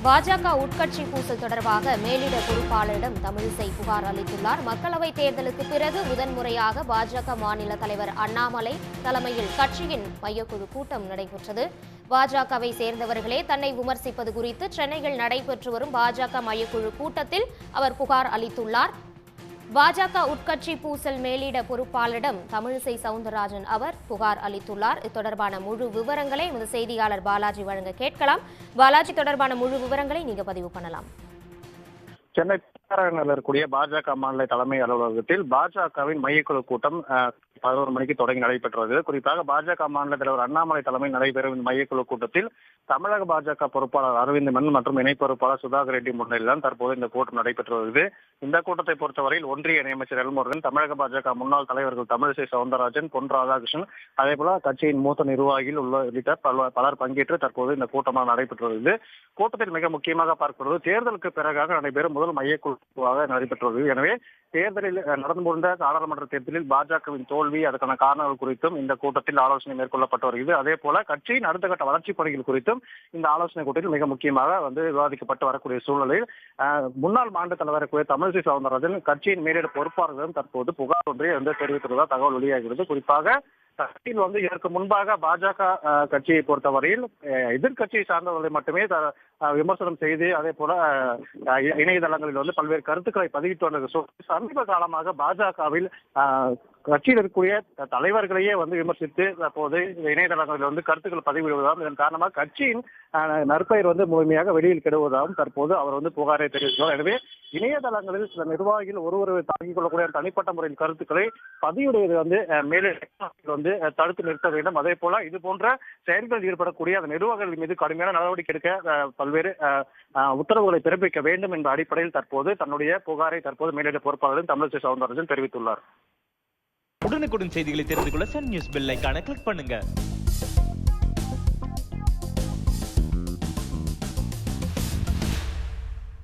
பாஜக உட்கட்சி பூசல் தொடர்பாக மேலிட பொறுப்பாளரிடம் தமிழிசை புகார் அளித்துள்ளார். மக்களவைத் தேர்தலுக்கு பிறகு முதன்முறையாக பாஜக மாநில தலைவர் அண்ணாமலை தலைமையில் கட்சியின் மையக்குழு கூட்டம் நடைபெற்றது. பாஜகவை சேர்ந்தவர்களே தன்னை விமர்சிப்பது குறித்து சென்னையில் நடைபெற்று வரும் பாஜக மையக்குழு கூட்டத்தில் அவர் புகார் அளித்துள்ளார். பாஜக உட்கட்சி பூசல் மேலிட பொறுப்பாளரிடம் தமிழிசை சவுந்தரராஜன் அவர் புகார் அளித்துள்ளார். இது தொடர்பான முழு விவரங்களை எமது செய்தியாளர் பாலாஜி வழங்க கேட்கலாம். பாலாஜி, தொடர்பான முழு விவரங்களை நீங்க பதிவு பண்ணலாம். சென்னை நகரில் இருக்கக்கூடிய பாஜக மாநில தலைமை அலுவலகத்தில் பாஜகவின் மையக்குழு கூட்டம் 11 மணிக்கு தொடங்கி நடைபெற்று வருகிறது. குறிப்பாக பாஜக மாநில தலைவர் அண்ணாமலை தலைமையில் நடைபெறும் இந்த மையக்குழு கூட்டத்தில் தமிழக பாஜக பொறுப்பாளர் அரவிந்த் மன் மற்றும் இணை பொறுப்பாளர் சுதாகர் ரெட்டி முன்னிலையில் தான் தற்போது இந்த கூட்டம் நடைபெற்று வருகிறது. இந்த கூட்டத்தை பொறுத்தவரையில் ஒன்றிய இணையமைச்சர் எல்முருகன், தமிழக பாஜக முன்னாள் தலைவர்கள் தமிழிசை சவுந்தரராஜன், பொன் ராதாகிருஷ்ணன், அதேபோல கட்சியின் மூத்த நிர்வாகிகள் உள்ளிட்ட பலர் பங்கேற்று தற்போது இந்த கூட்டமாக நடைபெற்று வருகிறது. கூட்டத்தில் மிக முக்கியமாக பார்க்கிறது தேர்தலுக்கு பிறகாக நடைபெறும் முதல் மையக்குழுவாக நடைபெற்று வருகிறது. எனவே தேர்தலில் நடந்து முடிந்த நாடாளுமன்ற தேர்தலில் பாஜகவின் தோல்வி, அதுக்கான காரணங்கள் குறித்தும் இந்த கூட்டத்தில் ஆலோசனை மேற்கொள்ளப்பட்டு வருகிறது. அதே போல கட்சியின் அடுத்த கட்ட வளர்ச்சிப் பணிகள் குறித்தும் இந்த ஆலோசனை கூட்டத்தில் மிக முக்கியமாக விவாதிக்கப்பட்டு வரக்கூடிய சூழலில் முன்னாள் மாநில தலைவர் தமிழிசை சவுந்தரராஜன் கட்சியின் மேலிட பொறுப்பாளர்களும் தற்போது புகார் ஒன்றை தெரிவித்துள்ளதாக தகவல் வெளியாகிறது. குறிப்பாக கட்சியில் இதற்கு முன்பாக பாஜக கட்சியை பொறுத்தவரையில் எதிர்கட்சியை சார்ந்தவர்களை மட்டுமே விமர்சனம் செய்து அதே போல இணையதளங்களில் பல்வேறு கருத்துக்களை பதிவிட்டு வந்த சமீப காலமாக பாஜகவில் கட்சியில் இருக்கக்கூடிய தலைவர்களையே விமர்சித்து தற்போது இணையதளங்களில் கருத்துக்கள் பதிவிடுவதாகவும் இதன் காரணமாக கட்சியின் நற்பெயர் முழுமையாக வெளியில் கெடுவதாகவும் தற்போது அவர் புகாரை தெரிவித்துள்ளார். எனவே இணையதளங்களில் சில நிர்வாகிகள் ஒருவரை தாக்கிக் கொள்ளக்கூடிய தனிப்பட்ட முறையில் கருத்துக்களை பதிவிடுவது மேலே தடுத்து நிறுத்த வேண்டும். அதே போல இது போன்ற செயல்களில் ஈடுபடக்கூடிய அந்த நிர்வாகிகள் மீது கடுமையான நடவடிக்கை எடுக்க பல்வேறு உத்தரவுகளை பிறப்பிக்க வேண்டும் என்ற அடிப்படையில் தற்போது தன்னுடைய புகாரை மேலிட பொறுப்பாளர் தமிழிசை சவுந்தரராஜன் தெரிவித்துள்ளார். உடனுக்குடன் செய்திகளை தெரிந்து கொள்ள சன் நியூஸ் பெல் ஐகானை கிளிக் பண்ணுங்க.